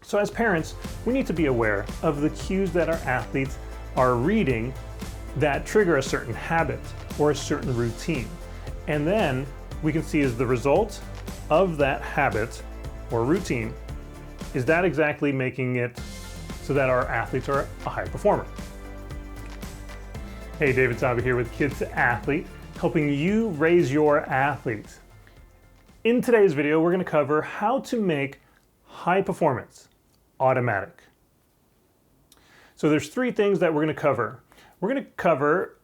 So as parents, we need to be aware of the cues that our athletes are reading that trigger a certain habit or a certain routine. And then we can see, is the result of that habit or routine, is that exactly making it so that our athletes are a high performer? Hey, David Sabe here with Kids to Athlete, helping you raise your athletes. In today's video, we're going to cover how to make high performance automatic. So there's three things that we're going to cover. We're going to cover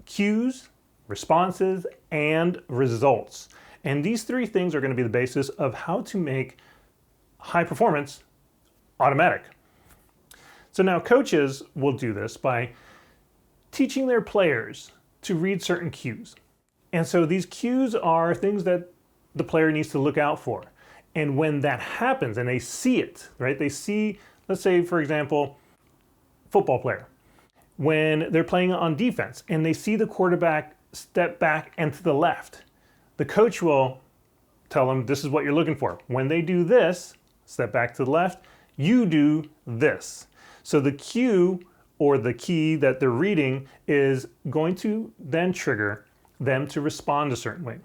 cues, responses, and results. And these three things are going to be the basis of how to make high performance automatic. So now coaches will do this by teaching their players to read certain cues. And so these cues are things that the player needs to look out for. And when that happens and they see it, right? They see, let's say, for example, football player, when they're playing on defense and they see the quarterback step back and to the left, the coach will tell them, this is what you're looking for. When they do this, step back to the left, you do this. So the cue or the key that they're reading is going to then trigger them to respond a certain way.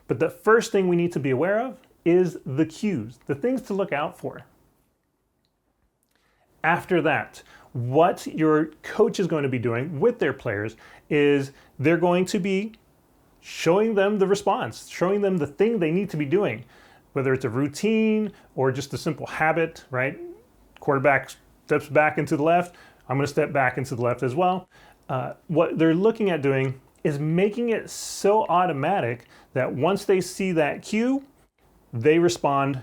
But the first thing we need to be aware of is the cues, the things to look out for. After that, what your coach is going to be doing with their players is they're going to be showing them the response, showing them the thing they need to be doing, whether it's a routine or just a simple habit, right? Quarterback steps back into the left, I'm going to step back into the left as well. What they're looking at doing is making it so automatic that once they see that cue, they respond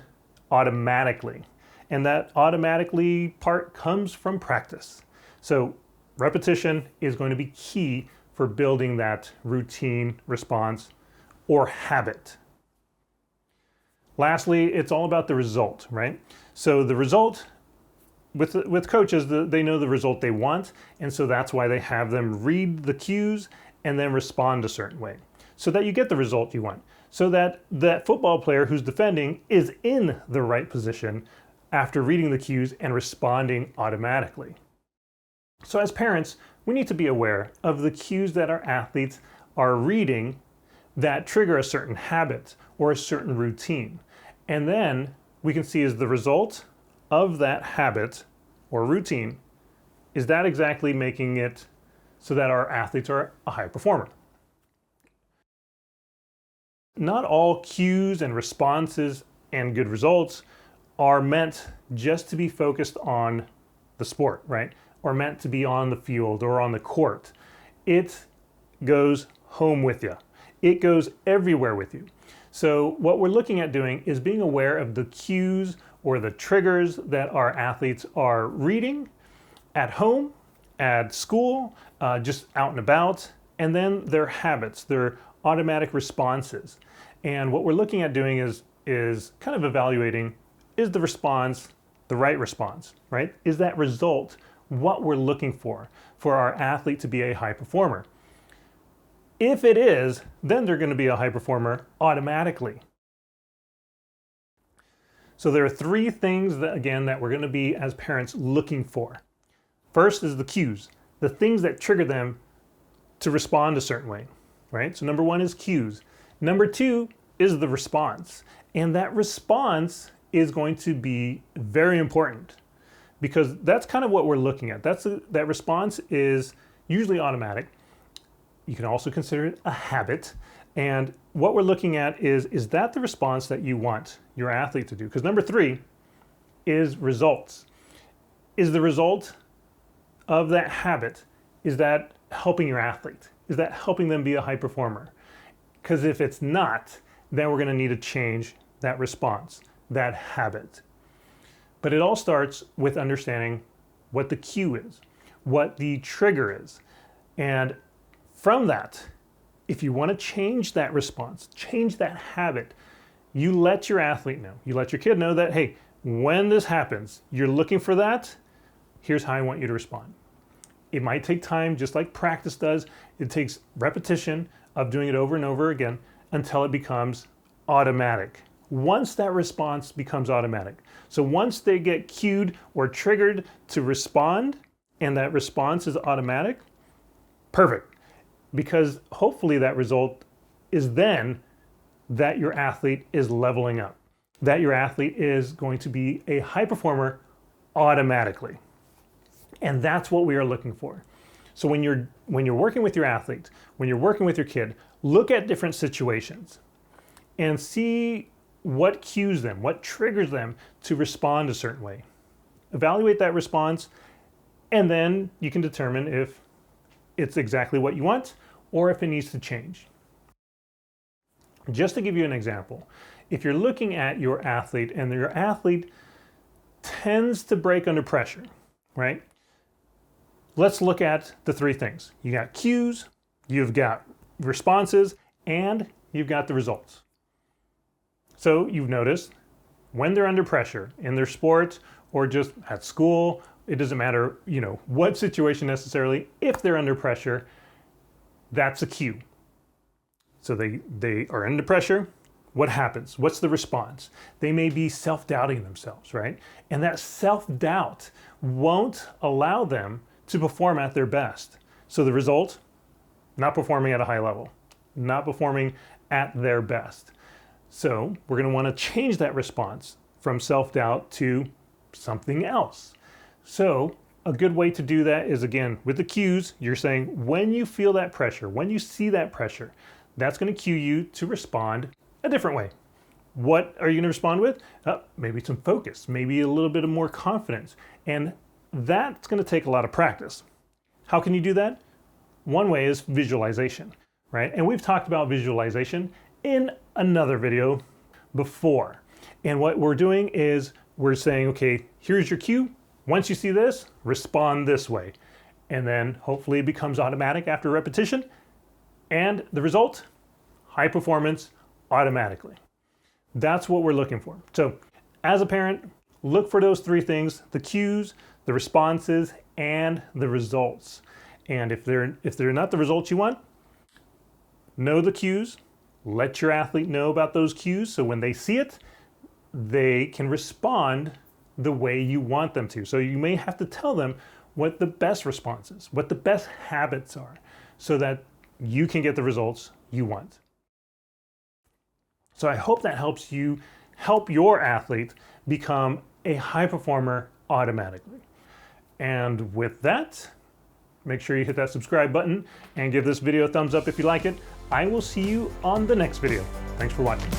automatically. And that automatically part comes from practice. So repetition is going to be key for building that routine response or habit. Lastly, it's all about the result, right? So the result with coaches, they know the result they want, and so that's why they have them read the cues and then respond a certain way so that you get the result you want. So that that football player who's defending is in the right position after reading the cues and responding automatically. So as parents, we need to be aware of the cues that our athletes are reading that trigger a certain habit or a certain routine. And then we can see, is the result of that habit or routine, is that exactly making it so that our athletes are a high performer? Not all cues and responses and good results are meant just to be focused on the sport, right? Or meant to be on the field or on the court. It goes home with you. It goes everywhere with you. So what we're looking at doing is being aware of the cues or the triggers that our athletes are reading at home, at school, just out and about, and then their habits, their automatic responses. And what we're looking at doing is kind of evaluating, is the response the right response, right? Is that result what we're looking for our athlete to be a high performer? If it is, then they're going to be a high performer automatically. So there are three things that, again, that we're going to be as parents looking for. First is the cues, the things that trigger them to respond a certain way, right? So number one is cues. Number two is the response. And that response is going to be very important because that's kind of what we're looking at. That response is usually automatic. You can also consider it a habit. And what we're looking at is that the response that you want your athlete to do? Because number three is results. Is the result of that habit, is that helping your athlete? Is that helping them be a high performer? Because if it's not, then we're going to need to change that response, that habit. But it all starts with understanding what the cue is, what the trigger is. And from that, if you want to change that response, change that habit, you let your athlete know, you let your kid know that, hey, when this happens, you're looking for that, here's how I want you to respond. It might take time, just like practice does. It takes repetition of doing it over and over again until it becomes automatic. once that response becomes automatic. So once they get cued or triggered to respond and that response is automatic, perfect. Because hopefully that result is then that your athlete is leveling up, that your athlete is going to be a high performer automatically. And that's what we are looking for. So when you're working with your athlete, when you're working with your kid, look at different situations and see what cues them, what triggers them to respond a certain way. Evaluate that response, and then you can determine if it's exactly what you want or if it needs to change. Just to give you an example, if you're looking at your athlete and your athlete tends to break under pressure, right? Let's look at the three things. You got cues, you've got responses, and you've got the results. So you've noticed when they're under pressure in their sport or just at school, it doesn't matter, what situation necessarily, if they're under pressure, that's a cue. So they are under pressure. What happens? What's the response? They may be self-doubting themselves, right? And that self-doubt won't allow them to perform at their best. So the result, not performing at a high level, not performing at their best. So we're going to want to change that response from self-doubt to something else. So a good way to do that is, again, with the cues, you're saying when you feel that pressure, when you see that pressure, that's going to cue you to respond a different way. What are you going to respond with? Maybe some focus, maybe a little bit of more confidence. And that's going to take a lot of practice. How can you do that? One way is visualization, right? And we've talked about visualization in another video before. And what we're doing is we're saying, okay, here's your cue. Once you see this, respond this way. And then hopefully it becomes automatic after repetition. And the result, high performance automatically. That's what we're looking for. So as a parent, look for those three things: the cues, the responses, and the results. And if they're not the results you want, know the cues, let your athlete know about those cues so when they see it, they can respond the way you want them to. So you may have to tell them what the best response is, what the best habits are, so that you can get the results you want. So I hope that helps you help your athlete become a high performer automatically. And with that, make sure you hit that subscribe button and give this video a thumbs up if you like it. I will see you on the next video. Thanks for watching.